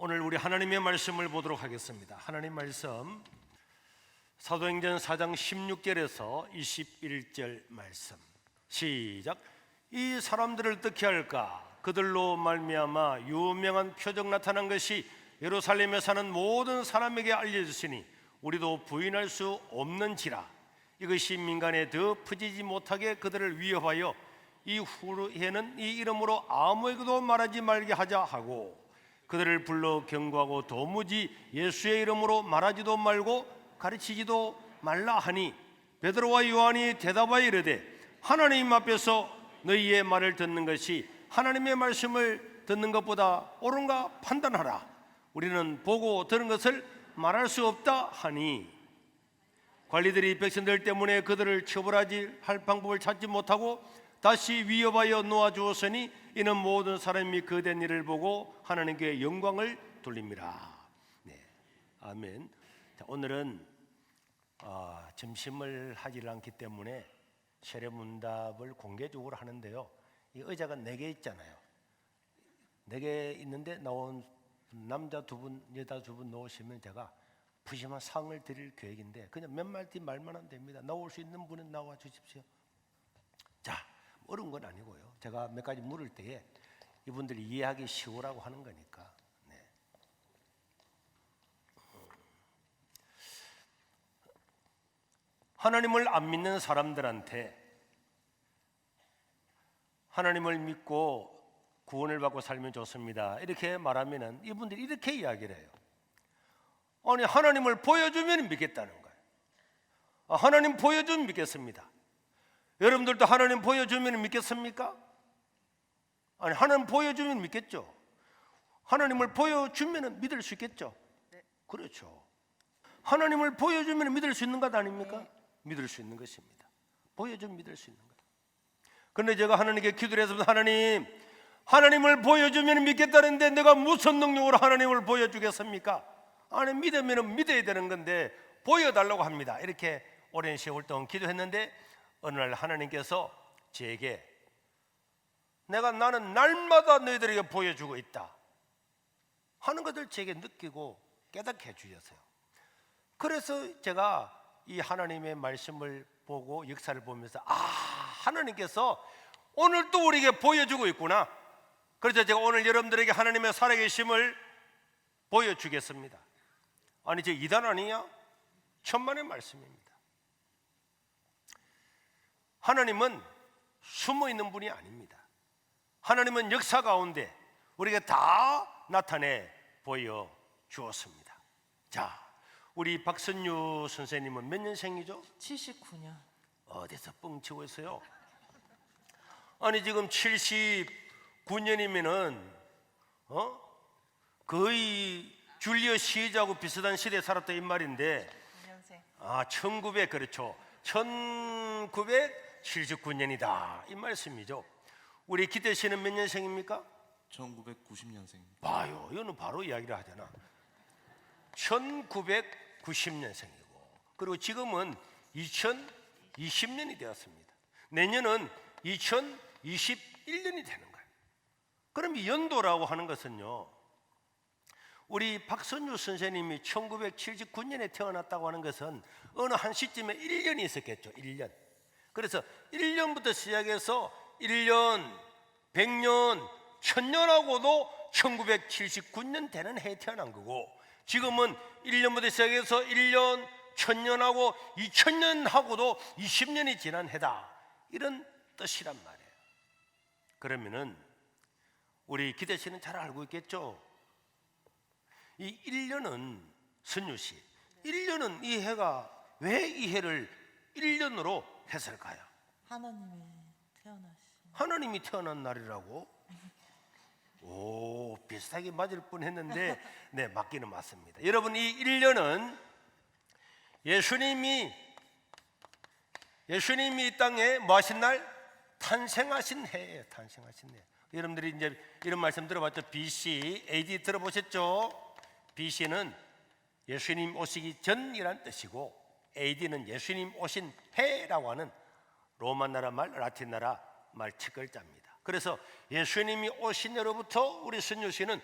오늘 우리 하나님의 말씀을 보도록 하겠습니다. 하나님 말씀 사도행전 4장 16절에서 21절 말씀 시작. 이 사람들을 어떻게 할까? 그들로 말미암아 유명한 표적 나타난 것이 예루살렘에 사는 모든 사람에게 알려졌으니 우리도 부인할 수 없는지라. 이것이 민간에 더 퍼지지 못하게 그들을 위협하여 이후에는 이 이름으로 아무에게도 말하지 말게 하자 하고 그들을 불러 경고하고 도무지 예수의 이름으로 말하지도 말고 가르치지도 말라 하니 베드로와 요한이 대답하여 이르되 하나님 앞에서 너희의 말을 듣는 것이 하나님의 말씀을 듣는 것보다 옳은가 판단하라. 우리는 보고 들은 것을 말할 수 없다 하니 관리들이 백성들 때문에 그들을 처벌하지 할 방법을 찾지 못하고 다시 위협하여 놓아주었으니 이는 모든 사람이 그된 일을 보고 하나님께 영광을 돌립니다. 네, 아멘. 자, 오늘은 점심을 하지 않기 때문에 세례문답을 공개적으로 하는데요. 이 의자가 4개 있잖아요. 4개 있는데 나온 남자 2분, 여자 2분 나오시면 제가 푸짐한 상을 드릴 계획인데 그냥 몇 마디 말만 하면 됩니다. 나올 수 있는 분은 나와 주십시오. 자, 어려운 건 아니고요. 제가 몇 가지 물을 때에 이분들이 이해하기 쉬우라고 하는 거니까. 네. 하나님을 안 믿는 사람들한테 하나님을 믿고 구원을 받고 살면 좋습니다 이렇게 말하면은 이분들이 이렇게 이야기를 해요. 아니, 하나님을 보여주면 믿겠다는 거예요. 하나님 보여주면 믿겠습니다. 여러분들도 하나님 보여주면 믿겠습니까? 아니, 하나님 보여주면 믿겠죠. 하나님을 보여주면 믿을 수 있겠죠. 네. 그렇죠. 하나님을 보여주면 믿을 수 있는 것 아닙니까? 네. 믿을 수 있는 것입니다. 보여주면 믿을 수 있는 것. 그런데 제가 하나님께 기도를 해서 하나님을 보여주면 믿겠다는데 내가 무슨 능력으로 하나님을 보여주겠습니까? 아니, 믿으면 믿어야 되는 건데 보여달라고 합니다. 이렇게 오랜 세월 동안 기도했는데 어느 날 하나님께서 제게 나는 날마다 너희들에게 보여주고 있다 하는 것을 제게 느끼고 깨닫게 해주셨어요. 그래서 제가 이 하나님의 말씀을 보고 역사를 보면서 하나님께서 오늘 또 우리에게 보여주고 있구나. 그래서 제가 오늘 여러분들에게 하나님의 살아계심을 보여주겠습니다. 아니, 저 이단 아니냐? 천만의 말씀입니다. 하나님은 숨어있는 분이 아닙니다. 하나님은 역사 가운데 우리가 다 나타내 보여주었습니다. 자, 우리 박선유 선생님은 몇 년생이죠? 79년. 어디서 뻥치고 있어요? 아니, 지금 79년이면은 거의 줄리어 시저하고 비슷한 시대에 살았다 이 말인데 1900 그렇죠. 1979년이다 이 말씀이죠. 우리 기대 씨는 몇 년생입니까? 1990년생입니다. 봐요, 이거는 바로 이야기를 하잖아. 1990년생이고 그리고 지금은 2020년이 되었습니다. 내년은 2021년이 되는 거예요. 그럼 이 연도라고 하는 것은요, 우리 박선유 선생님이 1979년에 태어났다고 하는 것은 어느 한 시점에 1년이 있었겠죠. 1년. 그래서 1년부터 시작해서 1년, 100년, 1000년하고도 1979년 되는 해에 태어난 거고 지금은 1년부터 시작해서 1년, 1000년하고 2000년하고도 20년이 지난 해다 이런 뜻이란 말이에요. 그러면은 우리 기대 씨는 잘 알고 있겠죠. 이 1년은 선유 씨, 1년은 이 해가 왜 이 해를 1년으로 했을까요? 하나님이 태어난 날이라고? 오, 비슷하게 맞을 뻔했는데 네, 맞기는 맞습니다. 여러분, 이 1년은 예수님이 이 땅에 뭐 하신 날? 탄생하신 해예요. 탄생하신 해. 여러분들이 이제 이런 말씀 들어봤죠? BC, AD 들어보셨죠? BC는 예수님 오시기 전이란 뜻이고 AD는 예수님 오신 해라고 하는 로마 나라 말, 라틴 나라 말 첫 글자입니다. 그래서 예수님이 오신 해로부터 우리 선유 씨는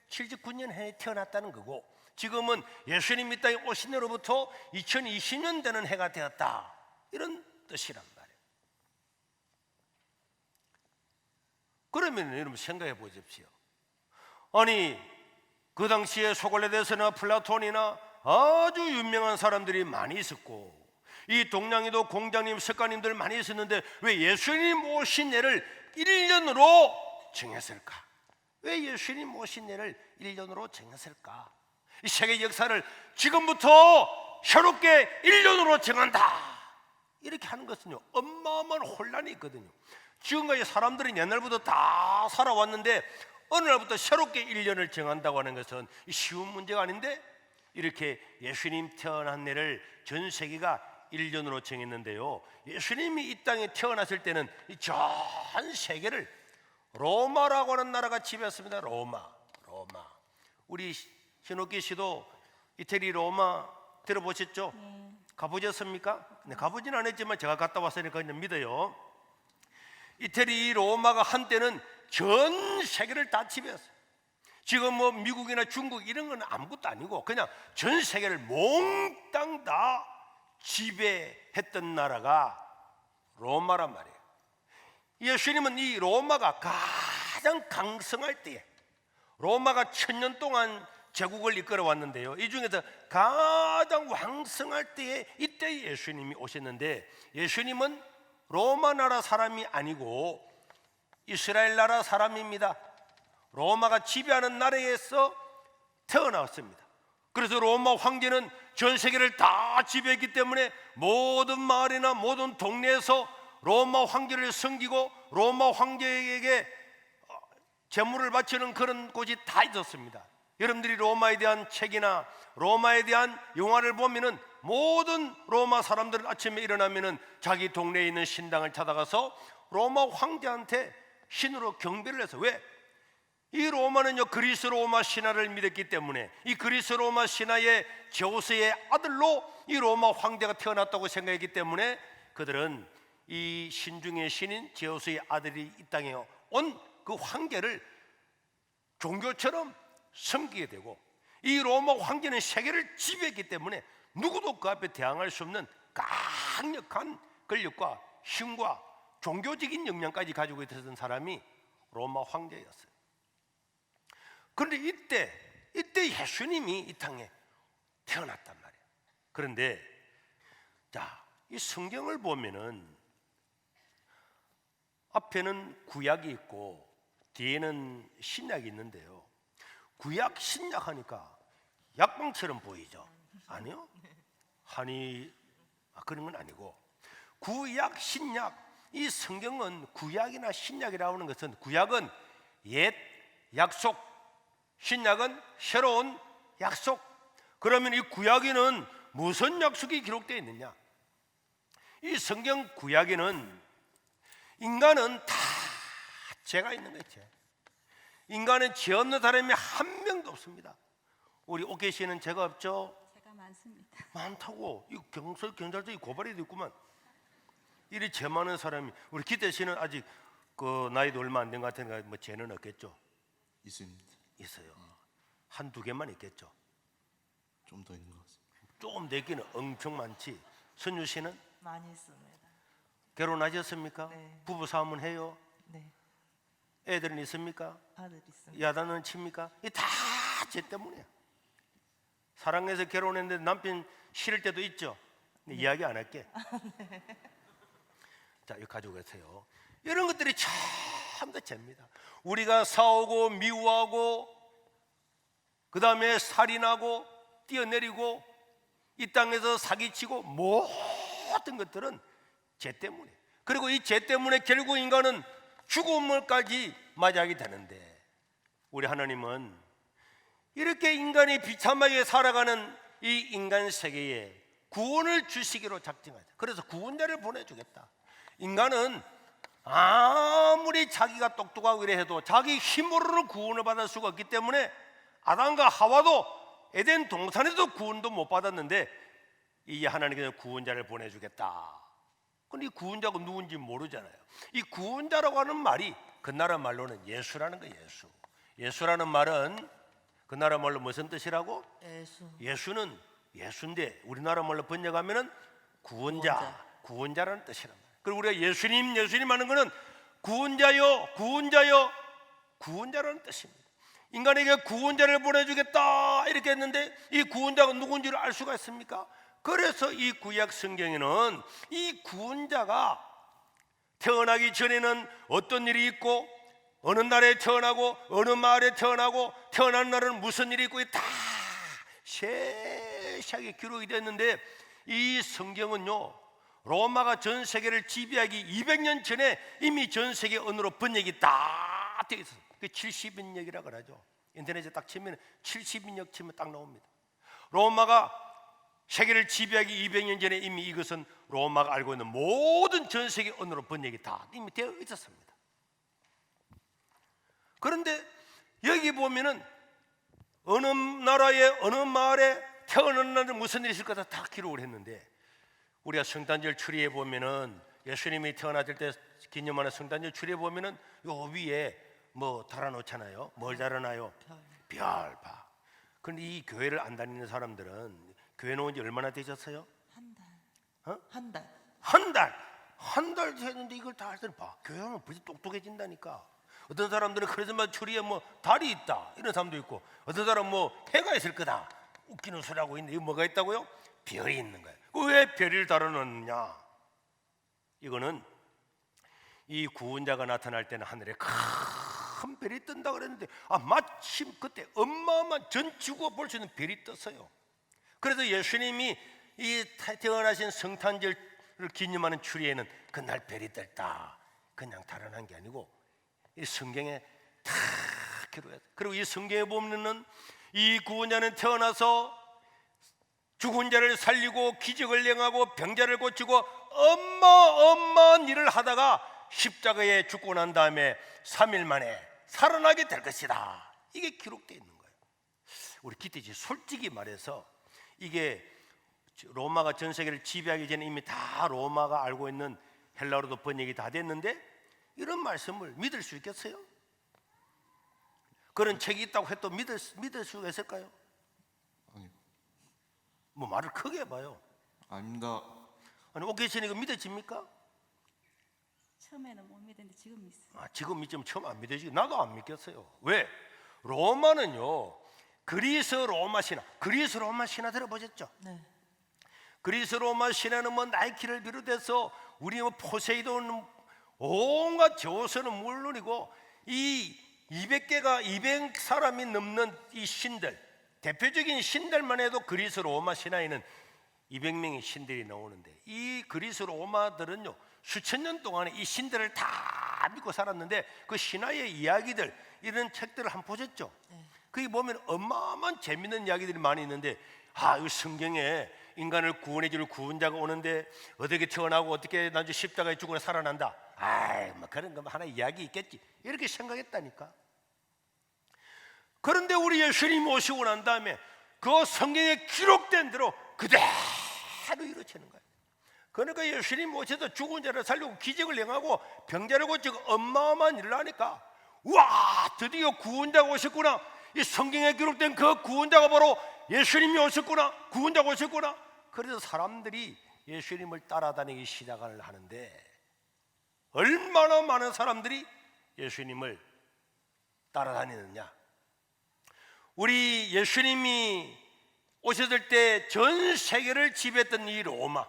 1979년에 태어났다는 거고, 지금은 예수님이 땅에 오신 해로부터 2020년 되는 해가 되었다, 이런 뜻이란 말이에요. 그러면 여러분 생각해 보십시오. 아니 그 당시에 소갈레데스나 플라톤이나 아주 유명한 사람들이 많이 있었고, 이 동양에도 공자님, 석가님들 많이 있었는데 왜 예수님 오신 해를 1년으로 정했을까? 왜 예수님 오신 해를 1년으로 정했을까? 이 세계 역사를 지금부터 새롭게 1년으로 정한다, 이렇게 하는 것은요, 어마어마한 혼란이 있거든요. 지금까지 사람들은 옛날부터 다 살아왔는데 어느 날부터 새롭게 1년을 정한다고 하는 것은 쉬운 문제가 아닌데, 이렇게 예수님 태어난 해를 전 세계가 1년으로 정했는데요, 예수님이 이 땅에 태어났을 때는 전 세계를 로마라고 하는 나라가 지배했습니다. 로마. 우리 신옥기 씨도 이태리 로마 들어보셨죠? 가보셨습니까? 네, 가보진 않았지만 제가 갔다 왔으니까 그냥 믿어요. 이태리 로마가 한때는 전 세계를 다 지배했어요. 지금 뭐 미국이나 중국 이런 건 아무것도 아니고 그냥 전 세계를 몽땅 다 지배했던 나라가 로마란 말이에요. 예수님은 이 로마가 가장 강성할 때에, 로마가 1000년 동안 제국을 이끌어 왔는데요, 이 중에서 가장 왕성할 때에 이때 예수님이 오셨는데, 예수님은 로마 나라 사람이 아니고 이스라엘 나라 사람입니다. 로마가 지배하는 나라에서 태어났습니다. 그래서 로마 황제는 전 세계를 다 지배했기 때문에 모든 마을이나 모든 동네에서 로마 황제를 섬기고 로마 황제에게 제물을 바치는 그런 곳이 다 있었습니다. 여러분들이 로마에 대한 책이나 로마에 대한 영화를 보면은 모든 로마 사람들은 아침에 일어나면은 자기 동네에 있는 신당을 찾아가서 로마 황제한테 신으로 경배를 해서, 왜? 이 로마는요 그리스 로마 신화를 믿었기 때문에 이 그리스 로마 신화의 제우스의 아들로 이 로마 황제가 태어났다고 생각했기 때문에 그들은 이 신중의 신인 제우스의 아들이 이 땅에 온 그 황제를 종교처럼 섬기게 되고, 이 로마 황제는 세계를 지배했기 때문에 누구도 그 앞에 대항할 수 없는 강력한 권력과 힘과 종교적인 역량까지 가지고 있었던 사람이 로마 황제였어요. 그런데 이때 예수님이 이 땅에 태어났단 말이에요. 그런데 이 성경을 보면은 앞에는 구약이 있고 뒤에는 신약이 있는데요, 구약 신약 하니까 약방처럼 보이죠? 아니요, 그런 건 아니고, 구약 신약, 이 성경은 구약이나 신약이라고 하는 것은, 구약은 옛 약속, 신약은 새로운 약속. 그러면 이 구약에는 무슨 약속이 기록되어 있느냐? 이 성경 구약에는 인간은 다 죄가 있는 거죠. 인간은 죄 없는 사람이 한 명도 없습니다. 우리 오케이 씨는 죄가 없죠? 제가 많습니다. 많다고. 이 경찰서에 고발이 됐구만. 이리 죄 많은 사람이. 우리 기태 씨는 아직 그 나이도 얼마 안 된 것 같으니까 뭐 죄는 없겠죠? 있습니다. 있어요. 한두 개만 있겠죠? 좀 더 있는 것 같습니다. 조금 내기는 엄청 많지. 선유 씨는 많이 있습니다. 결혼하셨습니까? 네. 부부 싸움은 해요? 네, 애들은 있습니까? 아들 있습니다. 야단은 칩니까? 이 다 죄 때문이야. 사랑해서 결혼했는데 남편 싫을 때도 있죠. 근데 이야기 안 할게. 자, 이거 가지고 계세요. 이런 것들이 참다 죄입니다. 우리가 싸우고 미워하고 그 다음에 살인하고 뛰어내리고 이 땅에서 사기치고 모든 것들은 죄 때문에, 그리고 이 죄 때문에 결국 인간은 죽음을까지 맞이하게 되는데, 우리 하나님은 이렇게 인간이 비참하게 살아가는 이 인간 세계에 구원을 주시기로 작정하죠. 그래서 구원자를 보내주겠다. 인간은 아무리 자기가 똑똑하고 이래 해도 자기 힘으로는 구원을 받을 수가 없기 때문에 아담과 하와도 에덴 동산에도 구원도 못 받았는데 이제 하나님께서 구원자를 보내주겠다. 근데 이 구원자가 누군지 모르잖아요. 이 구원자라고 하는 말이 그 나라 말로는 예수라는 거예요. 예수라는 말은 그 나라 말로 무슨 뜻이라고? 예수. 예수는 예수인데 우리나라 말로 번역하면은 구원자라는 뜻이란 말이에요. 그리고 우리가 예수님 하는 거는 구원자요, 구원자라는 뜻입니다. 인간에게 구원자를 보내주겠다 이렇게 했는데 이 구원자가 누군지를 알 수가 있습니까? 그래서 이 구약 성경에는 이 구원자가 태어나기 전에는 어떤 일이 있고 어느 날에 태어나고 어느 마을에 태어나고 태어난 날은 무슨 일이 있고 다 세세하게 기록이 됐는데 이 성경은요 로마가 전 세계를 지배하기 200년 전에 이미 전 세계 언어로 번역이 다 되어 있어요. 그 70인역이라 그러죠. 인터넷에 딱 치면 70인역 치면 딱 나옵니다. 로마가 세계를 지배하기 200년 전에 이미 이것은 로마가 알고 있는 모든 전 세계 언어로 번역이 다 이미 되어 있었습니다. 그런데 여기 보면은 어느 나라에 어느 마을에 태어난 날은 무슨 일이 있을 거다 다 기록을 했는데 우리가 성탄절 추리에 보면은 예수님이 태어나실 때 기념하는 성탄절 추리에 보면은 요 위에 뭐 달아놓잖아요. 뭘 달아놔요? 별. 봐. 그런데 이 교회를 안 다니는 사람들은 교회 놓은 지 얼마나 되셨어요? 한 달. 어? 한 달. 한 달 됐는데 이걸 다 할 때는 봐. 교회는 벌써 똑똑해진다니까. 어떤 사람들은 크리스마스 추리에 뭐 달이 있다 이런 사람도 있고 어떤 사람은 뭐 해가 있을 거다 웃기는 소리 하고 있는데 이거 뭐가 있다고요? 별이 있는 거예요. 왜 별을 달아놓느냐? 이거는 이 구원자가 나타날 때는 하늘에 큰 별이 뜬다 그랬는데 마침 그때 어마어마한 전 지구가 볼 수 있는 별이 떴어요. 그래서 예수님이 이 태어나신 성탄절을 기념하는 추리에는 그날 별이 떴다 그냥 달아난 게 아니고 이 성경에 다 기록해요. 그리고 이 성경에 보면은 이 구원자는 태어나서 죽은 자를 살리고 기적을 행하고 병자를 고치고 어마어마한 일을 하다가 십자가에 죽고 난 다음에 3일 만에 살아나게 될 것이다. 이게 기록되어 있는 거예요. 우리 기대지 솔직히 말해서 이게 로마가 전 세계를 지배하기 전에 이미 다 로마가 알고 있는 헬라어로도 번역이 다 됐는데 이런 말씀을 믿을 수 있겠어요? 그런 책이 있다고 해도 믿을 수가 있을까요? 아니요. 뭐 말을 크게 해봐요. 아닙니다. 아니 오케이시니 이거 믿어집니까? 처음에는 못 믿었는데 지금 믿습니다. 지금 믿으면 처음 안 믿어지고 나도 안 믿겠어요. 왜? 로마는요 그리스 로마 신화 들어보셨죠? 네. 그리스 로마 신화는 뭐 나이키를 비롯해서 우리 뭐 포세이돈 온갖 조선은 물론이고 이 200사람이 넘는 이 신들 대표적인 신들만 해도 그리스 로마 신화에는 200명의 신들이 나오는데 이 그리스 로마들은요 수천 년 동안에 이 신들을 다 믿고 살았는데 그 신화의 이야기들 이런 책들을 한번 보셨죠? 네. 거기 보면 어마어마한 재밌는 이야기들이 많이 있는데 이 성경에 인간을 구원해 줄 구원자가 오는데 어떻게 태어나고 어떻게 나중에 십자가에 죽으나 살아난다. 뭐 그런 거 하나 이야기 있겠지. 이렇게 생각했다니까. 그런데 우리 예수님이 오시고 난 다음에 그 성경에 기록된 대로 그대로 이루어지는 거예요. 그러니까 예수님이 오셔서 죽은 자를 살리고 기적을 행하고 병자를 고치고 어마어마한 일을 하니까 와 드디어 구원자가 오셨구나. 이 성경에 기록된 그 구원자가 바로 예수님이 오셨구나. 구원자가 오셨구나. 그래서 사람들이 예수님을 따라다니기 시작을 하는데 얼마나 많은 사람들이 예수님을 따라다니느냐. 우리 예수님이 오셨을 때 전 세계를 지배했던 이 로마,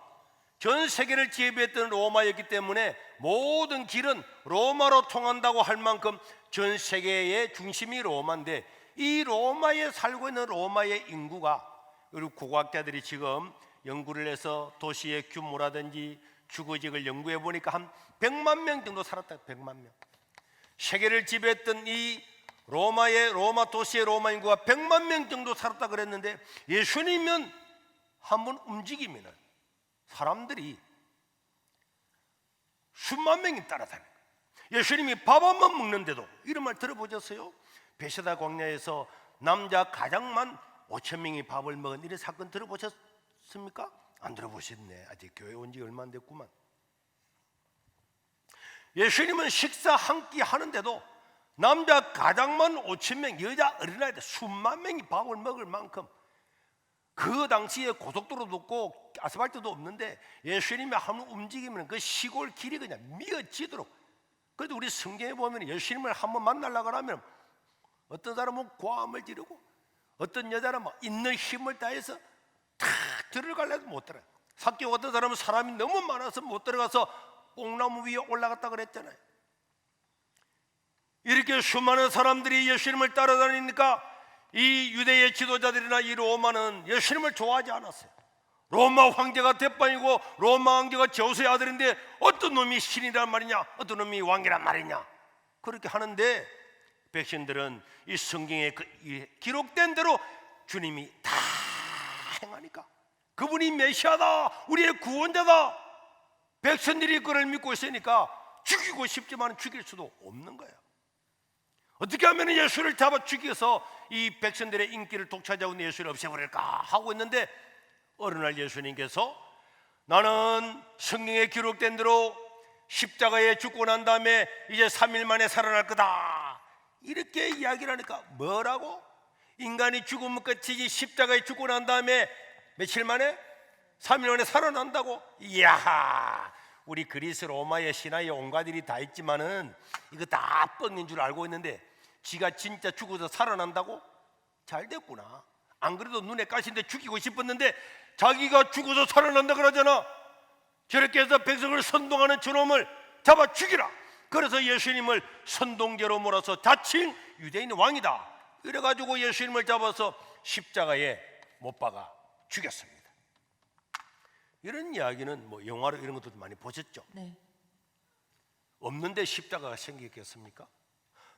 전 세계를 지배했던 로마였기 때문에 모든 길은 로마로 통한다고 할 만큼 전 세계의 중심이 로마인데 이 로마에 살고 있는 로마의 인구가 우리 국어학자들이 지금 연구를 해서 도시의 규모라든지 주거지를 연구해 보니까 한 100만 명 정도 살았다. 100만 명. 세계를 지배했던 이 로마 도시의 로마 인구가 100만 명 정도 살았다 그랬는데 예수님은 한번 움직이면 사람들이 수만 명이 따라다녀요. 예수님이 밥 한 번 먹는데도 이런 말 들어보셨어요? 베세다 광야에서 남자 가장 많은 5천 명이 밥을 먹은 이런 사건 들어보셨습니까? 안 들어보셨네. 아직 교회 온 지 얼마 안 됐구만. 예수님은 식사 한 끼 하는데도 남자 가장만 5,000명, 여자 어린아이들 수만 명이 밥을 먹을 만큼 그 당시에 고속도로도 없고 아스팔트도 없는데 예수님이 한 움직이면 그 시골 길이 그냥 미어지도록. 그래도 우리 성경에 보면 예수님을 한번 만나려고 하면 어떤 사람은 고함을 지르고 어떤 여자는 막 있는 힘을 다해서 탁 들어가려도 못 들어가요. 삭개오 같은 사람은 사람이 너무 많아서 못 들어가서 뽕나무 위에 올라갔다 그랬잖아요. 이렇게 수많은 사람들이 예수님을 따라다니니까 이 유대의 지도자들이나 이 로마는 예수님을 좋아하지 않았어요. 로마 황제가 대빵이고 로마 황제가 제우스의 아들인데 어떤 놈이 신이란 말이냐, 어떤 놈이 왕이란 말이냐, 그렇게 하는데 백성들은 이 성경에 이 기록된 대로 주님이 다 행하니까 그분이 메시아다, 우리의 구원자다, 백성들이 그를 믿고 있으니까 죽이고 싶지만 죽일 수도 없는 거예요. 어떻게 하면 예수를 잡아 죽여서 이 백성들의 인기를 독차지하고 예수를 없애버릴까 하고 있는데 어느 날 예수님께서 나는 성경에 기록된 대로 십자가에 죽고 난 다음에 이제 3일 만에 살아날 거다 이렇게 이야기를 하니까 뭐라고? 인간이 죽으면 끝이지 십자가에 죽고 난 다음에 며칠 만에? 3일 만에 살아난다고? 이야, 우리 그리스 로마의 신화에 온갖 일이 다 있지만은 이거 다 뻥인 줄 알고 있는데 지가 진짜 죽어서 살아난다고? 잘 됐구나. 안 그래도 눈에 가시는데 죽이고 싶었는데 자기가 죽어서 살아난다 그러잖아. 저렇게 해서 백성을 선동하는 저놈을 잡아 죽이라. 그래서 예수님을 선동죄로 몰아서 자칭 유대인 왕이다 이래가지고 예수님을 잡아서 십자가에 못 박아 죽였습니다. 이런 이야기는 뭐 영화로 이런 것도 많이 보셨죠? 네. 없는데 십자가가 생겼겠습니까?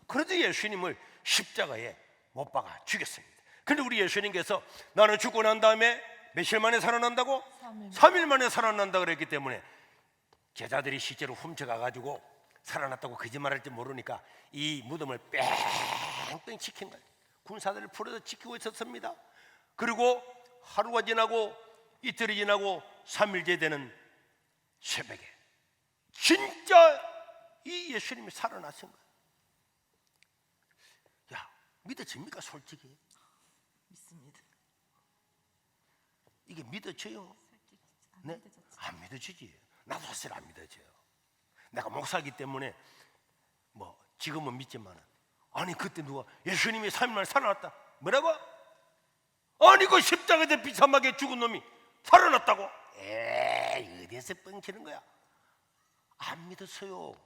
그래도 예수님을 십자가에 못 박아 죽였습니다. 그런데 우리 예수님께서 나는 죽고 난 다음에 며칠 만에 살아난다고? 3일 만에 살아난다 그랬기 때문에 제자들이 실제로 훔쳐가가지고 살아났다고 거짓말할지 모르니까 이 무덤을 뺑뺑 지킨 거예요. 군사들을 풀어서 지키고 있었습니다. 그리고 하루가 지나고 이틀이 지나고 3일째 되는 새벽에 진짜 이 예수님이 살아나신 거예요. 야, 믿어집니까 솔직히? 믿습니다. 이게 믿어져요? 네? 안 믿어지지. 나도 사실 안 믿어져요. 내가 목사기 때문에 뭐 지금은 믿지만 아니 그때 누가 예수님이 3일 만에 살아났다 뭐라고? 아니 그 십자가에 비참하게 죽은 놈이 살아났다고? 에이 어디서 뻥치는 거야? 안 믿었어요.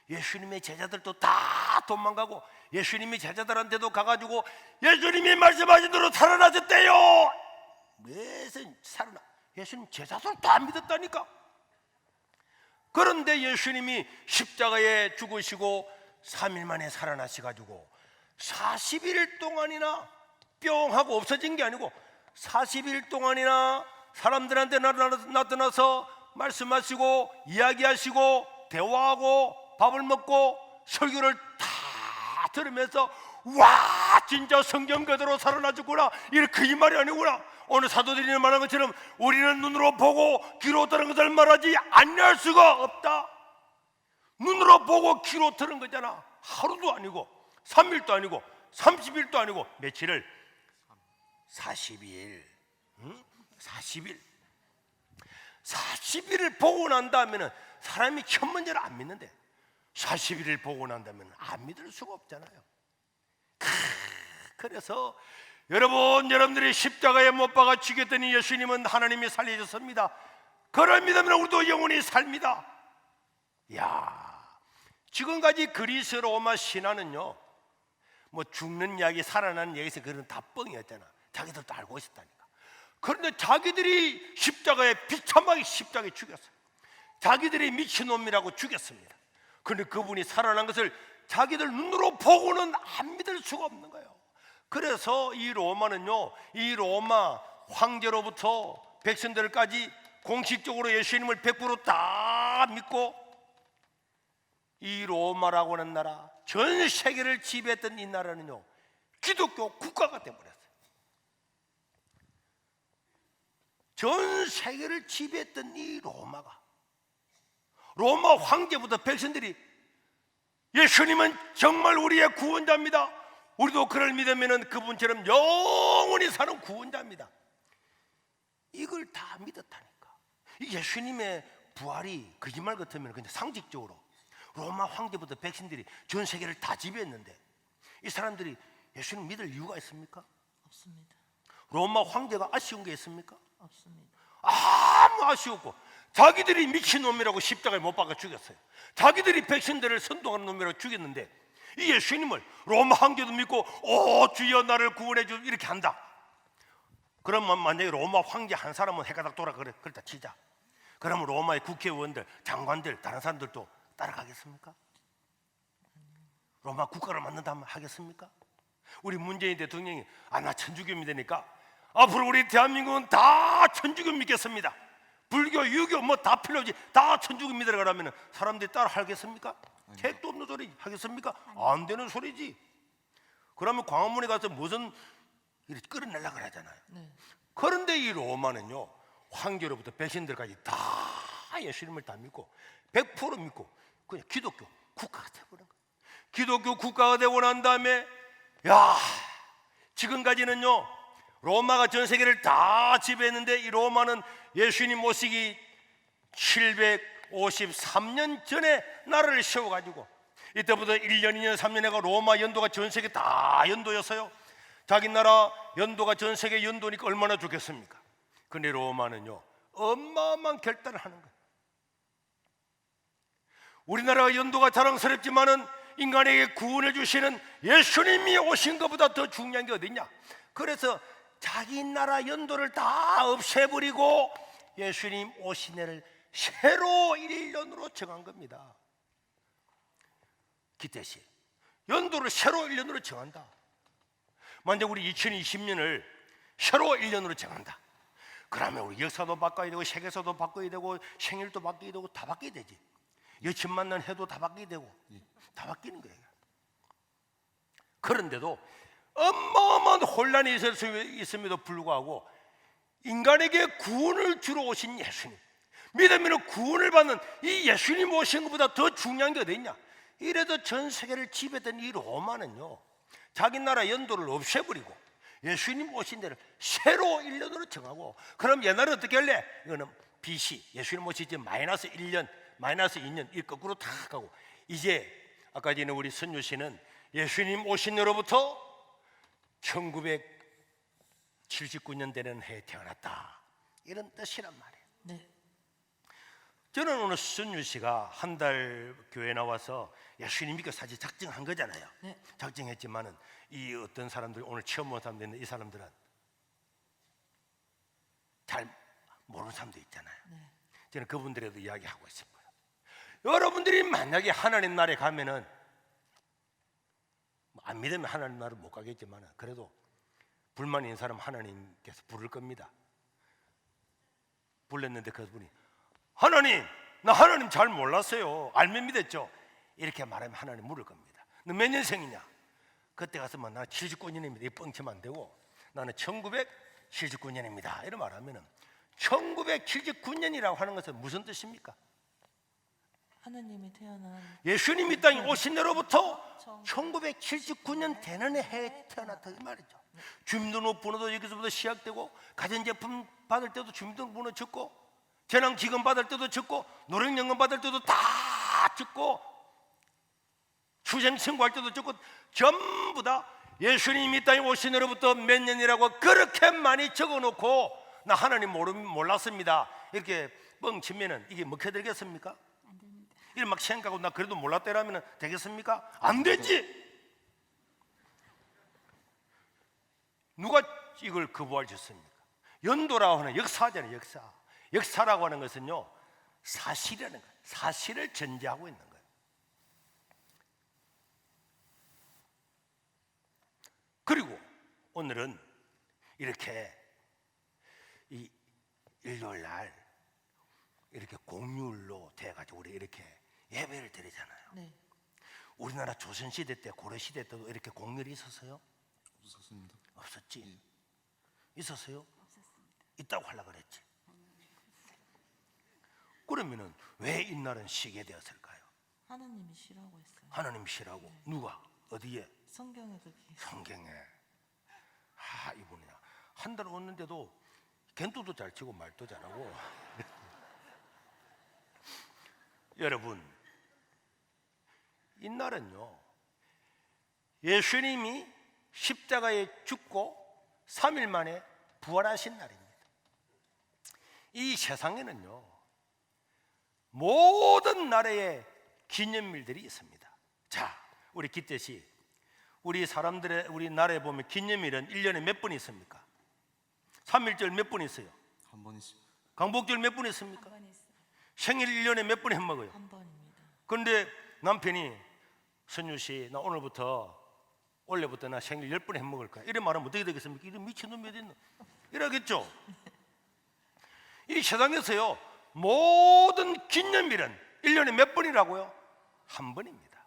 예수님의 제자들도 다 도망가고 예수님이 제자들한테도 가가지고 예수님이 말씀하신 대로 살아나셨대요. 무슨 살아나? 예수님 제자들도 안 믿었다니까. 그런데 예수님이 십자가에 죽으시고 3일 만에 살아나셔가지고 40일 동안이나 뿅 하고 없어진 게 아니고 40일 동안이나 사람들한테 나타나서 말씀하시고 이야기하시고 대화하고 밥을 먹고 설교를 다 들으면서 와 진짜 성경 그대로 살아나셨구나 이렇게 이 말이 아니구나. 오늘 사도들이 말한 것처럼 우리는 눈으로 보고 귀로 들은 것을 말하지 아니할 수가 없다. 눈으로 보고 귀로 들은 거잖아. 하루도 아니고 3일도 아니고 30일도 아니고 며칠을 40일 40일을 보고 난 다음에는 사람이 천문제를 안 믿는데 40일을 보고 난 다음에는 안 믿을 수가 없잖아요. 그래서 여러분들이 십자가에 못 박아 죽였더니 예수님은 하나님이 살리셨습니다. 그걸 믿으면 우리도 영원히 삽니다. 야, 지금까지 그리스 로마 신화는요 뭐 죽는 이야기 살아나는 얘기에서 그런 다 뻥이었잖아. 자기들도 알고 있었다니까. 그런데 자기들이 십자가에 비참하게 십자가에 죽였어요. 자기들이 미친놈이라고 죽였습니다. 그런데 그분이 살아난 것을 자기들 눈으로 보고는 안 믿을 수가 없는 거예요. 그래서 이 로마는요 이 로마 황제로부터 백성들까지 공식적으로 예수님을 100%다 믿고 이 로마라고 하는 나라 전 세계를 지배했던 이 나라는요 기독교 국가가 되어버렸어요. 전 세계를 지배했던 이 로마가 로마 황제부터 백성들이 예수님은 정말 우리의 구원자입니다. 우리도 그를 믿으면 그분처럼 영원히 사는 구원자입니다. 이걸 다 믿었다니까. 이 예수님의 부활이 거짓말 같으면 그냥 상식적으로 로마 황제부터 백신들이 전 세계를 다 지배했는데 이 사람들이 예수님 믿을 이유가 있습니까? 없습니다. 로마 황제가 아쉬운 게 있습니까? 없습니다. 아무 아쉬웠고 자기들이 미친놈이라고 십자가에 못 박아 죽였어요. 자기들이 백신들을 선동하는 놈이라고 죽였는데 이 예수님을 로마 황제도 믿고 오 주여 나를 구원해 주 이렇게 한다. 그러면 만약에 로마 황제 한 사람은 해가닥 돌아 그랬다 치자. 그러면 로마의 국회의원들, 장관들, 다른 사람들도 따라가겠습니까? 로마 국가를 만든다면 하겠습니까? 우리 문재인 대통령이 나 천주교 믿으니까 앞으로 우리 대한민국은 다 천주교 믿겠습니다. 불교, 유교 뭐 다 필요 없이 다 천주교 믿으라 그러면 사람들이 따라 하겠습니까? 택도 없는 소리 하겠습니까? 안 되는 소리지. 그러면 광화문에 가서 무슨 이렇게 끌어내려고 하잖아요. 네. 그런데 이 로마는요 황제로부터 백신들까지 다 예수님을 다 믿고 100% 믿고 그냥 기독교 국가가 되어버린 거예요. 기독교 국가가 되고 난 다음에 야 지금까지는요 로마가 전 세계를 다 지배했는데 이 로마는 예수님 오시기 753년 전에 나라를 세워가지고 이때부터 1년, 2년, 3년에가 로마 연도가 전 세계 다 연도였어요. 자기 나라 연도가 전 세계 연도니까 얼마나 좋겠습니까? 근데 로마는요 어마어마한 결단을 하는 거예요. 우리나라가 연도가 자랑스럽지만은 인간에게 구원해 주시는 예수님이 오신 것보다 더 중요한 게 어딨냐? 그래서 자기 나라 연도를 다 없애버리고 예수님 오신 해를 새로 1년으로 정한 겁니다. 기태시 연도를 새로 1년으로 정한다. 만약 우리 2020년을 새로 1년으로 정한다. 그러면 우리 역사도 바꿔야 되고 세계사도 바꿔야 되고 생일도 바꿔야 되고 다 바꿔야 되지. 여친 만난 해도 다 바뀌게 되고 다 바뀌는 거예요. 그런데도 어마어마한 혼란이 있음에도 불구하고 인간에게 구원을 주러 오신 예수님, 믿으면 구원을 받는 이 예수님 오신 것보다 더 중요한 게 어디 있냐? 이래도 전 세계를 지배했던 이 로마는요 자기 나라 연도를 없애버리고 예수님 오신 데를 새로 1년으로 정하고, 그럼 옛날에 어떻게 할래? 이거는 BC, 예수님 오시지 마이너스 1년 마이너스 2년 이 거꾸로 다 가고, 이제 아까 전에 우리 선유 씨는 예수님 오신 해로부터 1979년 되는 해에 태어났다 이런 뜻이란 말이에요. 네. 저는 오늘 선유 씨가 한 달 교회 나와서 예수님 믿고 사실 작정한 거잖아요. 네. 작정했지만은 이 어떤 사람들 오늘 처음 온 사람들 있는데 이 사람들은 잘 모르는 사람도 있잖아요. 네. 저는 그분들에도 이야기하고 있습니다. 여러분들이 만약에 하나님 나라에 가면은 안 믿으면 하나님 나라를 못 가겠지만 그래도 불만이 있는 사람 하나님께서 부를 겁니다. 불렀는데 그분이 하나님, 나 하나님 잘 몰랐어요. 알면 믿었죠. 이렇게 말하면 하나님 물을 겁니다. 너 몇 년생이냐? 그때 가서 뭐 나는 79년입니다. 이 뻥치면 안 되고 나는 1979년입니다. 이런 말하면은 1979년이라고 하는 것은 무슨 뜻입니까? 하나님이 태어난 예수님이 땅에 오신 해로부터 1979년 되는 해에 태어났다 이 말이죠. 주민등록번호도 여기서부터 시작되고, 가전제품 받을 때도 주민등록번호 적고, 재난기금 받을 때도 적고, 노령연금 받을 때도 다 적고, 출생신고할 때도 적고, 전부 다 예수님이 이 땅에 오신 해로부터 몇 년이라고 그렇게 많이 적어놓고 나 하나님 몰랐습니다 이렇게 뻥치면은 이게 먹혀들겠습니까? 안 됩니다. 이렇게 막 생각하고 나 그래도 몰랐다라면 되겠습니까? 안 되지. 누가 이걸 거부할 수 있습니까? 연도라고 하는 역사잖아요. 역사라고 하는 것은요 사실이라는 거예요. 사실을 전제하고 있는 거예요. 그리고 오늘은 이렇게 이 일요일 날 이렇게 공휴일로 돼가지고 우리 이렇게 예배를 드리잖아요. 네. 우리나라 조선시대 때, 고려시대 때도 이렇게 공휴일이 있었어요? 없었습니다. 없었지. 있었어요? 없었습니다. 있다고 하려고 그랬지. 그러면은 왜 이날은 쉬게 되었을까요? 하나님이 쉬라고 했어요. 하나님 쉬라고. 누가? 어디에? 성경에 그렇게 있어요. 성경에. 아, 이분이야. 한 달 왔는데도 겐투도 잘 치고 말도 잘하고. 여러분, 이날은요, 예수님이 십자가에 죽고 3일 만에 부활하신 날입니다. 이 세상에는요, 모든 나라의 기념일들이 있습니다. 자, 우리 기태시, 우리 나라에 보면 기념일은 1년에 몇 번 있습니까? 3.1절 몇 번 있어요? 한 번 있습니다. 강복절 몇 번 있습니까? 한 번 있어요. 생일 1년에 몇 번 해먹어요? 한 번입니다. 그런데 남편이 선유 씨, 나 원래부터 나 생일 10번 해먹을 거야. 이래 말하면 어떻게 되겠습니까? 이런 미친놈이 어디 있노? 이러겠죠? 이 세상에서요, 모든 기념일은 1년에 몇 번이라고요? 한 번입니다.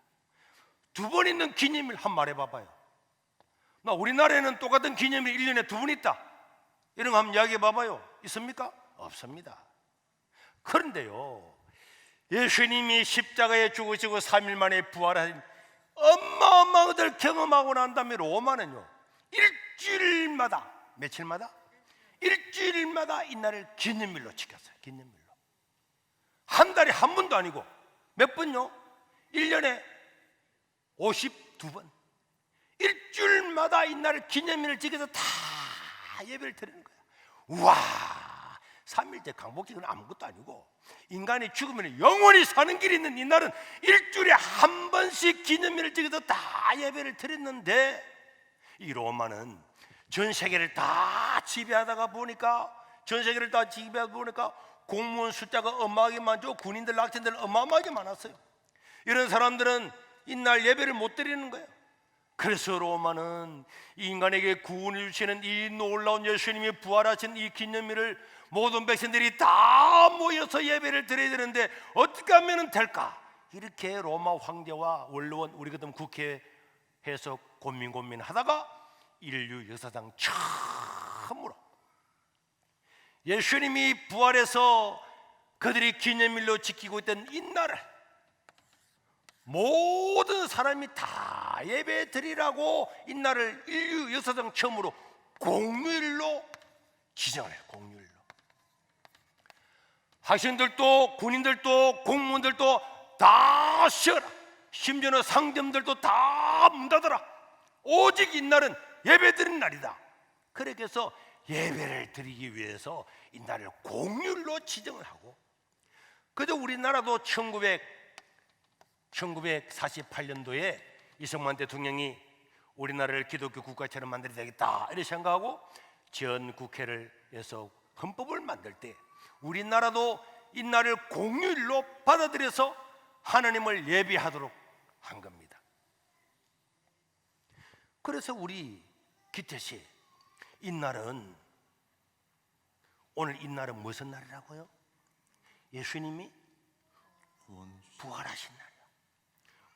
2번 있는 기념일 한 번 말해봐봐요. 나 우리나라에는 똑같은 기념일 1년에 2번 있다, 이런 거 한번 이야기해봐봐요. 있습니까? 없습니다. 그런데요, 예수님이 십자가에 죽으시고 3일 만에 부활하신 어마어마한 것을 경험하고 난 다음에 로마는요, 일주일마다, 며칠마다? 일주일마다 이 날을 기념일로 지켰어요. 기념일로. 한 달에 한 번도 아니고 몇 번요? 1년에 52번. 일주일마다 이 날을 기념일을 지켜서 다 예배를 드리는 거야. 우와, 3일째 강복절은 아무것도 아니고 인간이 죽으면 영원히 사는 길이 있는 이 날은 일주일에 한 번씩 기념일을 지켜서 다 예배를 드렸는데, 이 로마는 전 세계를 다 지배하다 보니까 공무원 숫자가 어마어마하게 많죠. 군인들, 낙천들 어마어마하게 많았어요. 이런 사람들은 이날 예배를 못 드리는 거예요. 그래서 로마는 인간에게 구원을 주시는 이 놀라운 예수님이 부활하신 이 기념일을 모든 백성들이 다 모여서 예배를 드려야 되는데 어떻게 하면 될까? 이렇게 로마 황제와 원로원, 우리 같은 국회에서 고민하다가 인류 역사상 처음으로 예수님이 부활해서 그들이 기념일로 지키고 있던 이 날을 모든 사람이 다 예배 드리라고 이 날을 인류 역사상 처음으로 공휴일로 지정을 해요. 공휴일로. 학생들도 군인들도 공무원들도 다 쉬어라. 심지어는 상점들도 다 문 닫아라. 오직 이 날은 예배 드리는 날이다. 그렇게 해서 예배를 드리기 위해서 이 날을 공휴일로 지정을 하고, 그저 우리나라도 1948년도에 이승만 대통령이 우리나라를 기독교 국가처럼 만들어야 되겠다 이렇게 생각하고 전 국회를 해서 헌법을 만들 때 우리나라도 이 날을 공휴일로 받아들여서 하나님을 예배하도록 한 겁니다. 그래서 우리 기태씨, 오늘 이 날은 무슨 날이라고요? 예수님이 부활하신 날이요.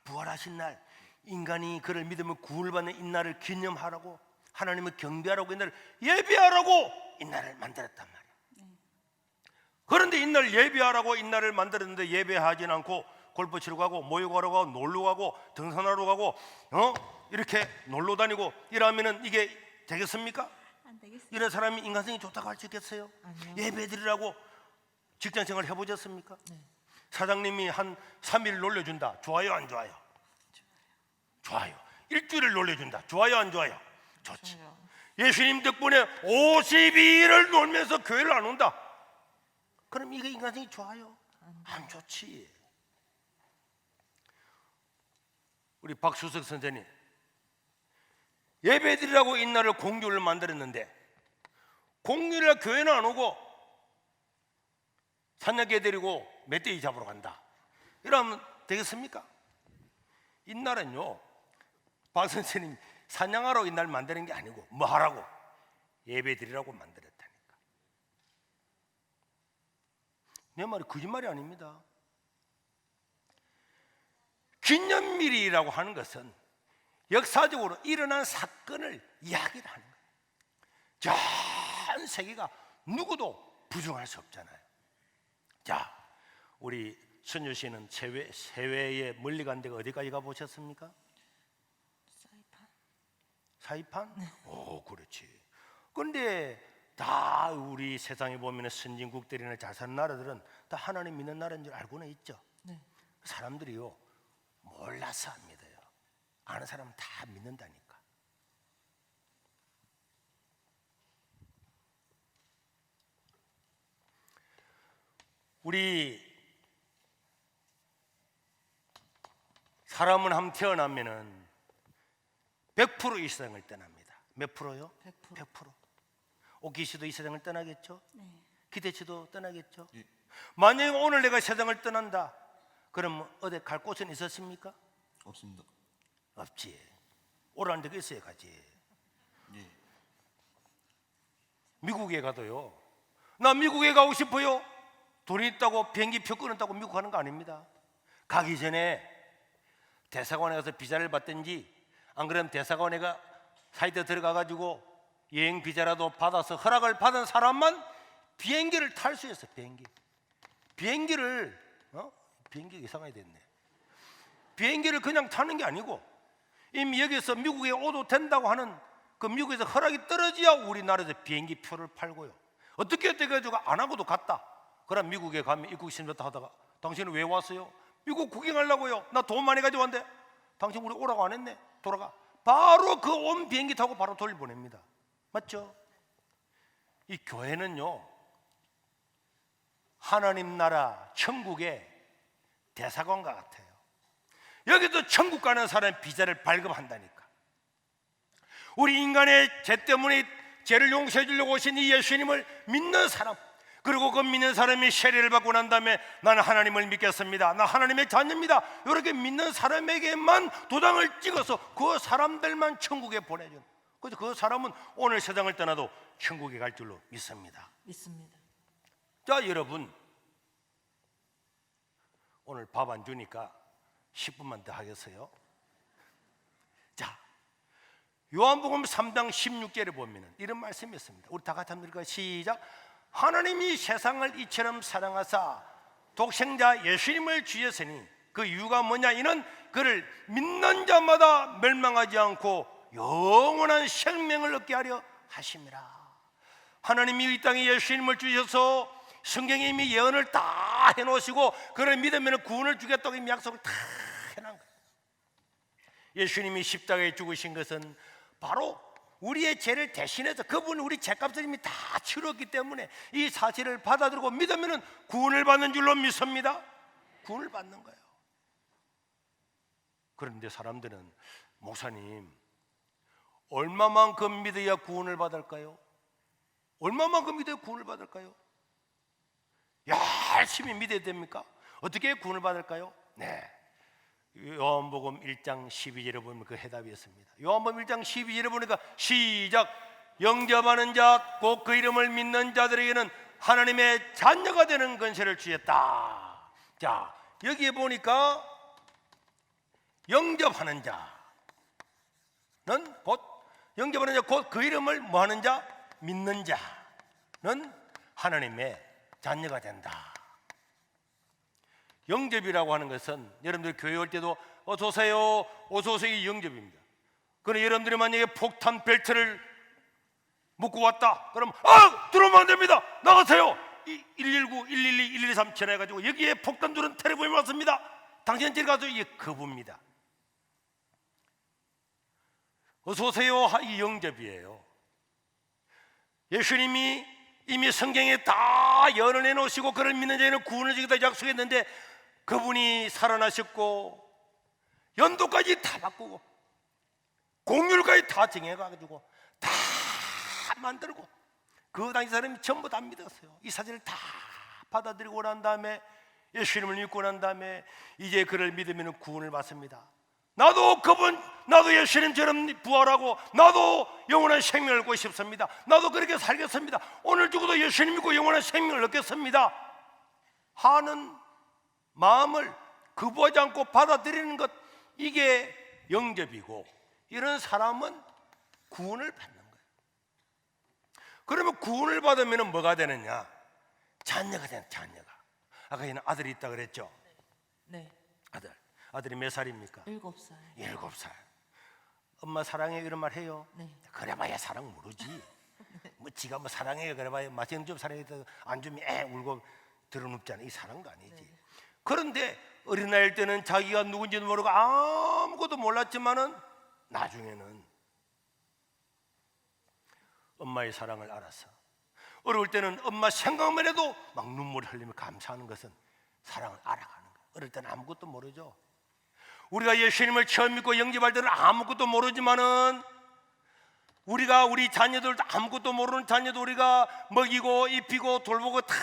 부활하신 날, 인간이 그를 믿으면 구원받는 이 날을 기념하라고, 하나님을 경배하라고, 이 날을 예배하라고 이 날을 만들었단 말이에요. 그런데 이 날 예배하라고 이 날을 만들었는데 예배하진 않고 골프 치러 가고 모욕하러 가고 놀러 가고 등산하러 가고 이렇게 놀러 다니고 이러면은 이게 되겠습니까? 안 되겠어요. 이런 사람이 인간성이 좋다고 할 수 있겠어요? 아니요. 예배 드리라고 직장생활 해보셨습니까? 네. 사장님이 한 3일 놀려준다. 좋아요, 안 좋아요? 좋아요. 일주일을 놀려준다. 좋아요, 안 좋아요? 좋지. 좋아요. 예수님 덕분에 52일을 놀면서 교회를 안 온다. 그럼 이게 인간성이 좋아요? 안 좋지. 우리 박수석 선생님, 예배드리라고 이 날을 공휴일을 만들었는데 공휴일날 교회는 안 오고 사냥개 데리고 멧돼지 잡으러 간다. 이러면 되겠습니까? 이 날은요, 박 선생님 사냥하러 이 날 만드는 게 아니고 뭐 하라고? 예배드리라고 만들었다니까. 내 말이 거짓말이 아닙니다. 기념일이라고 하는 것은 역사적으로 일어난 사건을 이야기를 하는 거예요. 전 세계가 누구도 부정할 수 없잖아요. 자, 우리 선유 씨는 세외에 멀리 간 데가 어디까지 가보셨습니까? 사이판. 사이판? 오, 그렇지. 근데 다 우리 세상에 보면 선진국들이나 잘 사는 나라들은 다 하나님 믿는 나라인 줄 알고는 있죠. 네. 사람들이요, 몰라서 안 믿어요. 아는 사람은 다 믿는다니까. 우리 사람은 한번 태어나면은 100% 이 세상을 떠납니다. 몇 프로요? 100%. 100%. 오기 씨도 이 세상을 떠나겠죠? 네. 기대 씨도 떠나겠죠? 예. 만약에 오늘 내가 세상을 떠난다, 그럼 어디 갈 곳은 있었습니까? 없습니다. 없지. 오라는 데가 있어야 가지. 예. 미국에 가도요, 나 미국에 가고 싶어요. 돈이 있다고 비행기 표 끊었다고 미국 가는 거 아닙니다. 가기 전에 대사관에 가서 비자를 받든지, 안 그러면 대사관에가 사이트 들어가 가지고 여행 비자라도 받아서 허락을 받은 사람만 비행기를 탈 수 있어. 비행기를 비행기가 이상하게 됐네. 비행기를 그냥 타는 게 아니고 이미 여기서 미국에 오도 된다고 하는 그 미국에서 허락이 떨어져야 우리나라에서 비행기 표를 팔고요. 어떻게 돼가지고 안 하고도 갔다. 그럼 미국에 가면 입국 심사부터 하다가 당신은 왜 왔어요? 미국 구경하려고요. 나 돈 많이 가지고 왔는데 당신 우리 오라고 안 했네. 돌아가. 바로 그 온 비행기 타고 바로 돌려보냅니다. 맞죠? 이 교회는요, 하나님 나라 천국의 대사관과 같아요. 여기도 천국 가는 사람 비자를 발급한다니까. 우리 인간의 죄 때문에 죄를 용서해 주려고 오신 이 예수님을 믿는 사람, 그리고 그 믿는 사람이 세례를 받고 난 다음에 나는 하나님을 믿겠습니다, 나 하나님의 자녀입니다, 이렇게 믿는 사람에게만 도장을 찍어서 그 사람들만 천국에 보내준. 그래서 그 사람은 오늘 세상을 떠나도 천국에 갈 줄로 믿습니다. 믿습니다. 자, 여러분, 오늘 밥 안 주니까 10분만 더 하겠어요. 자, 요한복음 3장 16절에 보면은 이런 말씀이 있습니다. 우리 다 같이 한번 읽을까요? 시작. 하나님이 세상을 이처럼 사랑하사 독생자 예수님을 주셨으니 그 이유가 뭐냐? 이는 그를 믿는 자마다 멸망하지 않고 영원한 생명을 얻게 하려 하심이라. 하나님이 이 땅에 예수님을 주셔서 성경에 이미 예언을 다 해놓으시고 그를 믿으면 구원을 주겠다고 이미 약속을 다 해놓은 거예요. 예수님이 십자가에 죽으신 것은 바로 우리의 죄를 대신해서 그분이 우리 죄값을 이미 다 치렀기 때문에 이 사실을 받아들이고 믿으면 구원을 받는 줄로 믿습니다. 구원을 받는 거예요. 그런데 사람들은 목사님, 얼마만큼 믿어야 구원을 받을까요? 얼마만큼 믿어야 구원을 받을까요? 열심히 믿어야 됩니까? 어떻게 구원을 받을까요? 네, 요한복음 1장 12절에 보면 그 해답이 있습니다. 요한복음 1장 12절에 보니까 시작. 영접하는 자 곧 그 이름을 믿는 자들에게는 하나님의 자녀가 되는 권세를 주셨다. 자, 여기에 보니까 영접하는 자는 곧 영접하는 자 곧 그 이름을 뭐 하는 자? 믿는 자는 하나님의 자녀가 된다. 영접이라고 하는 것은 여러분들 교회 올 때도 어서 오세요, 어서 오세요, 이 영접입니다. 그런데 여러분들이 만약에 폭탄 벨트를 묶고 왔다 그럼 들어오면 안 됩니다, 나가세요. 119, 112, 123 전화해가지고 여기에 폭탄들은 테레비에 왔습니다, 당신 저리 가서 이게 거부입니다. 어서 오세요, 이 영접이에요. 예수님이 이미 성경에 다 예언해 놓으시고 그를 믿는 자에는 구원을 주겠다 약속했는데 그분이 살아나셨고 연도까지 다 바꾸고 공률까지 다 정해가지고 다 만들고 그 당시 사람이 전부 다 믿었어요. 이 사실을 다 받아들이고 난 다음에 예수님을 믿고 난 다음에 이제 그를 믿으면 구원을 받습니다. 나도 예수님처럼 부활하고 나도 영원한 생명을 얻고 싶습니다. 나도 그렇게 살겠습니다. 오늘 죽어도 예수님 믿고 영원한 생명을 얻겠습니다 하는 마음을 거부하지 않고 받아들이는 것, 이게 영접이고 이런 사람은 구원을 받는 거예요. 그러면 구원을 받으면 뭐가 되느냐? 자녀가 되는, 자녀가. 아까 얘는 아들이 있다 그랬죠. 네. 아들이 몇 살입니까? 7살. 7살. 엄마 사랑해 이런 말 해요? 네. 그래봐야 사랑 모르지. 뭐 지가 뭐 사랑해 그래봐야 맛있는 좀 사랑해 안 주면 애 울고 들어눕잖아. 이 사랑도 아니지. 그런데 어린아이일 때는 자기가 누군지도 모르고 아무것도 몰랐지만은 나중에는 엄마의 사랑을 알아서 어려울 때는 엄마 생각만 해도 막 눈물 흘리며 감사하는 것은 사랑을 알아가는 거예요. 어릴 때는 아무것도 모르죠. 우리가 예수님을 처음 믿고 영접할 때는 아무것도 모르지만은 우리가 우리 자녀들도 아무것도 모르는 자녀도 우리가 먹이고 입히고 돌보고 다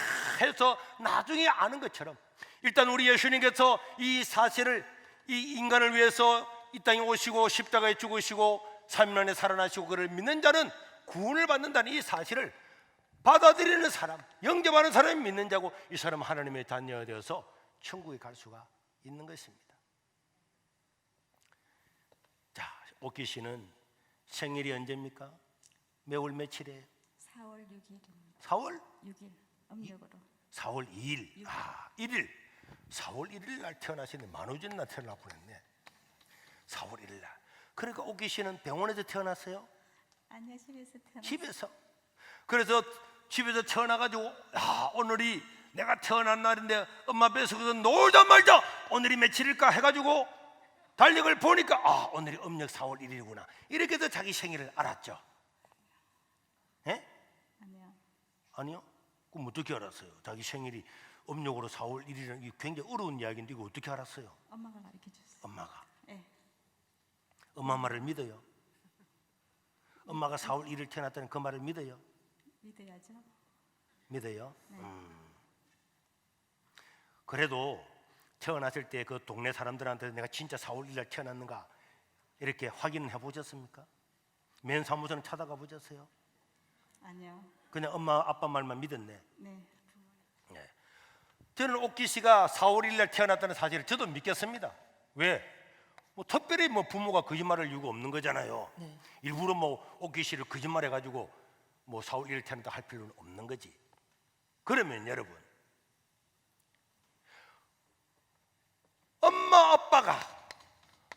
해서 나중에 아는 것처럼 일단 우리 예수님께서 이 사실을 이 인간을 위해서 이 땅에 오시고 십자가에 죽으시고 3일 만에 살아나시고 그를 믿는 자는 구원을 받는다는 이 사실을 받아들이는 사람, 영접하는 사람이 믿는 자고 이 사람은 하나님의 자녀가 되어서 천국에 갈 수가 있는 것입니다. 자, 오키 씨는 생일이 언제입니까? 매월 며칠이에요? 4월 6일입니다. 4월? 6일 음력으로. 4월 2일. 1일. 4월 1일 날 태어나시는데 만우절 날 태어나 보냈네. 4월 1일 날. 그러니까 오키 씨는 병원에서 태어났어요? 아니요, 집에서 태어났어요. 집에서. 그래서 집에서 태어나가지고 오늘이 내가 태어난 날인데 엄마 뱃속에서 놀다 말자 오늘이 며칠일까 해가지고 달력을 보니까 오늘이 음력 4월 1일이구나 이렇게 해서 자기 생일을 알았죠. 예? 아니요. 아니요? 그럼 어떻게 알았어요? 자기 생일이 음력으로 4월 1일이라는 게 굉장히 어려운 이야기인데 이거 어떻게 알았어요? 엄마가 가르쳐 줬어요. 엄마가. 네. 엄마 말을 믿어요? 엄마가 4월 1일 태어났다는 그 말을 믿어요? 믿어야죠. 믿어요? 네. 그래도 태어났을 때 그 동네 사람들한테 내가 진짜 4월 1일 날 태어났는가 이렇게 확인해 보셨습니까? 면사무소는 찾아가 보셨어요? 아니요. 그냥 엄마 아빠 말만 믿었네. 네. 네. 저는 옥기 씨가 4월 1일 날 태어났다는 사실을 저도 믿겠습니다. 왜? 뭐 특별히 뭐 부모가 거짓말할 이유가 없는 거잖아요. 네. 일부러 뭐 옥기 씨를 거짓말해 가지고 뭐 4월 1일 태어났다 할 필요는 없는 거지. 그러면 여러분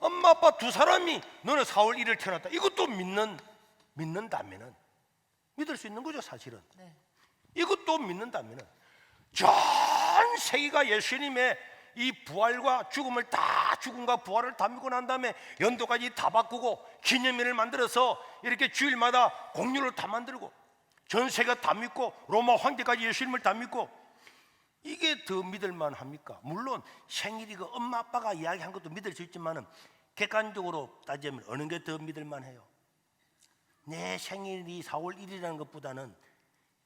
엄마 아빠 두 사람이 너는 4월 1일 태어났다 이것도 믿는다면은 믿을 수 있는 거죠 사실은. 네. 이것도 믿는다면은 전 세계가 예수님의 이 부활과 죽음을 다 죽음과 부활을 다 믿고 난 다음에 연도까지 다 바꾸고 기념일을 만들어서 이렇게 주일마다 공휴일을 다 만들고 전 세계가 다 믿고 로마 황제까지 예수님을 다 믿고 이게 더 믿을만 합니까? 물론 생일이 그 엄마 아빠가 이야기한 것도 믿을 수 있지만은 객관적으로 따지면 어느 게 더 믿을만 해요? 내 생일이 4월 1일이라는 것보다는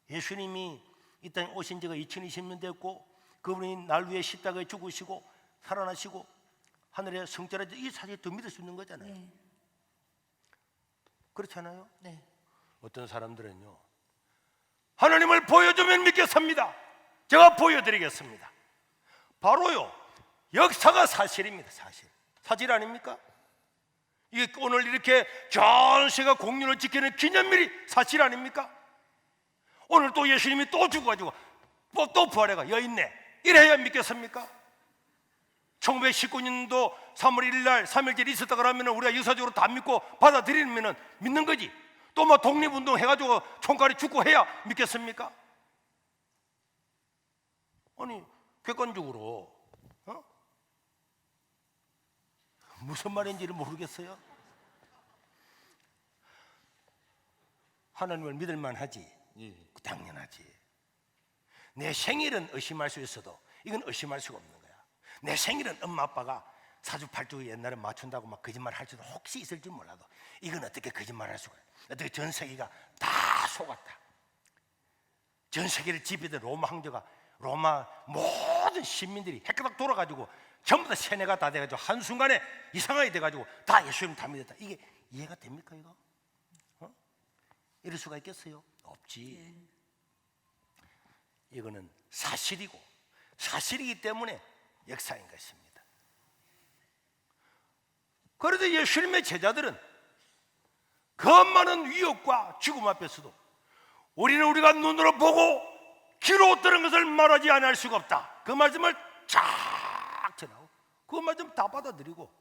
예수님이 이 땅에 오신 지가 2020년 됐고 그분이 날 위해 십자가에 죽으시고 살아나시고 하늘에 성전에 이 사실이 더 믿을 수 있는 거잖아요. 네. 그렇잖아요. 네. 어떤 사람들은요 하나님을 보여주면 믿겠습니다. 제가 보여드리겠습니다. 바로요 역사가 사실입니다. 사실 아닙니까? 이게 오늘 이렇게 전 세계가 공륜을 지키는 기념일이 사실 아닙니까? 오늘 또 예수님이 또 죽어가지고 또 부활해가 여있네 이래야 믿겠습니까? 1919년도 3월 1일 날 3.1절이 있었다 그러면 우리가 역사적으로 다 믿고 받아들이면 믿는 거지. 또 뭐 독립운동 해가지고 총칼이 죽고 해야 믿겠습니까? 아니 객관적으로 무슨 말인지를 모르겠어요. 하나님을 믿을 만하지. 예. 당연하지. 내 생일은 의심할 수 있어도 이건 의심할 수가 없는 거야. 내 생일은 엄마 아빠가 사주팔두 옛날에 맞춘다고 막 거짓말 할 수도 혹시 있을지 몰라도 이건 어떻게 거짓말할 수가 있어. 어떻게 전 세계가 다 속았다. 전 세계를 지배된 로마 황제가 로마 모든 시민들이 해까닥 돌아가지고 전부 다 세뇌가 다 돼가지고 한순간에 이상하게 돼가지고 다 예수님 다 믿었다. 이게 이해가 됩니까 이거? 이럴 수가 있겠어요? 없지. 이거는 사실이고 사실이기 때문에 역사인 것입니다. 그래도 예수님의 제자들은 그 많은 위협과 죽음 앞에서도 우리는 우리가 눈으로 보고 귀로 들은 것을 말하지 않을 수가 없다. 그 말씀을 쫙 전하고 그것만 좀 다 받아들이고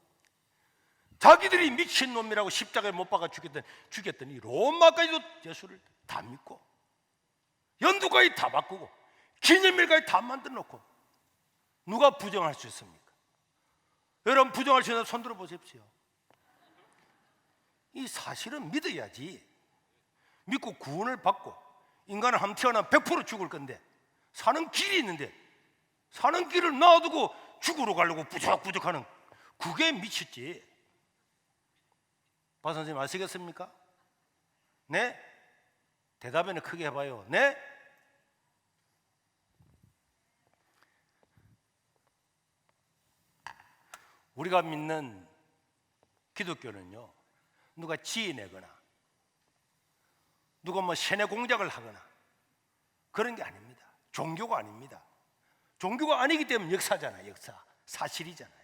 자기들이 미친놈이라고 십자가에 못 박아 죽였던 이 로마까지도 예수를 다 믿고 연두까지 다 바꾸고 기념일까지 다 만들어 놓고 누가 부정할 수 있습니까? 여러분 부정할 수 있는 손 들어 보십시오. 이 사실은 믿어야지. 믿고 구원을 받고 인간은 한번 태어나면 100% 죽을 건데 사는 길이 있는데 사는 길을 놔두고 죽으러 가려고 부적부적하는 그게 미쳤지. 박 선생님 아시겠습니까? 네? 대답에는 크게 해봐요. 네? 우리가 믿는 기독교는요, 누가 지어내거나 누가 뭐 세뇌 공작을 하거나 그런 게 아닙니다. 종교가 아닙니다. 종교가 아니기 때문에 역사잖아요. 역사, 사실이잖아요.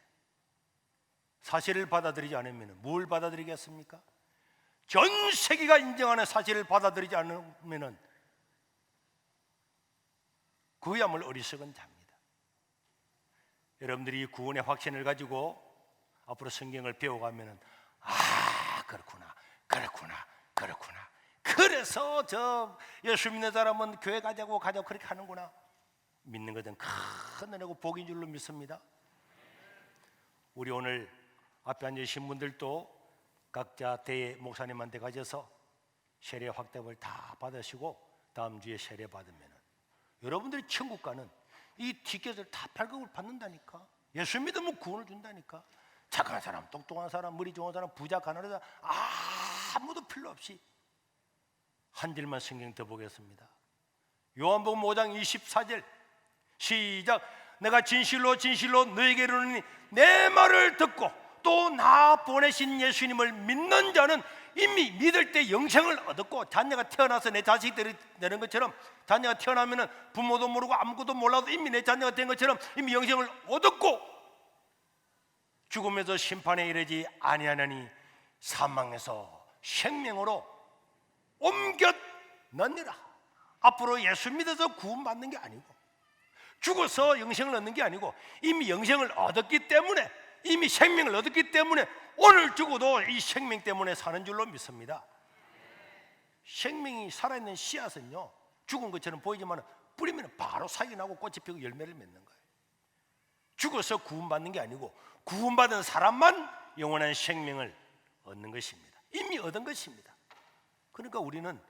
사실을 받아들이지 않으면 뭘 받아들이겠습니까? 전 세계가 인정하는 사실을 받아들이지 않으면 그야말로 어리석은 자입니다. 여러분들이 구원의 확신을 가지고 앞으로 성경을 배워가면 그렇구나 그래서 저 예수 믿는 사람은 교회 가자고 그렇게 하는구나. 믿는 것은 큰 은혜고 복인 줄로 믿습니다. 우리 오늘 앞에 앉으신 분들도 각자 대회 목사님한테 가셔서 세례 확답을 다 받으시고 다음 주에 세례 받으면 여러분들이 천국 가는 이 티켓을 다 발급을 받는다니까. 예수 믿으면 구원을 준다니까. 착한 사람, 똑똑한 사람, 머리 좋은 사람, 부자, 가난한 사람 아무도 필요 없이 한 절만 성경 더 보겠습니다. 요한복음 5장 24절 시작. 내가 진실로 너에게 이르노니 내 말을 듣고 또 나 보내신 예수님을 믿는 자는 이미 믿을 때 영생을 얻었고, 자녀가 태어나서 내 자식들이 되는 것처럼 자녀가 태어나면 부모도 모르고 아무것도 몰라도 이미 내 자녀가 된 것처럼 이미 영생을 얻었고 죽음에서 심판에 이르지 아니하나니 사망에서 생명으로 옮겼느니라. 앞으로 예수 믿어서 구원받는 게 아니고 죽어서 영생을 얻는 게 아니고 이미 영생을 얻었기 때문에, 이미 생명을 얻었기 때문에 오늘 죽어도 이 생명 때문에 사는 줄로 믿습니다. 생명이 살아있는 씨앗은요, 죽은 것처럼 보이지만 뿌리면 바로 사이 나고 꽃이 피고 열매를 맺는 거예요. 죽어서 구원받는 게 아니고 구원받은 사람만 영원한 생명을 얻는 것입니다. 이미 얻은 것입니다. 그러니까 우리는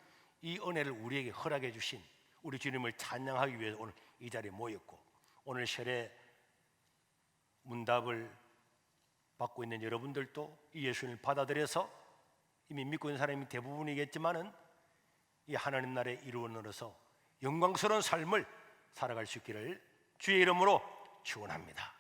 이 은혜를 우리에게 허락해 주신 우리 주님을 찬양하기 위해서 오늘 이 자리에 모였고, 오늘 세례 문답을 받고 있는 여러분들도 이 예수님을 받아들여서 이미 믿고 있는 사람이 대부분이겠지만은 이 하나님 나라의 일원으로서 영광스러운 삶을 살아갈 수 있기를 주의 이름으로 축원합니다.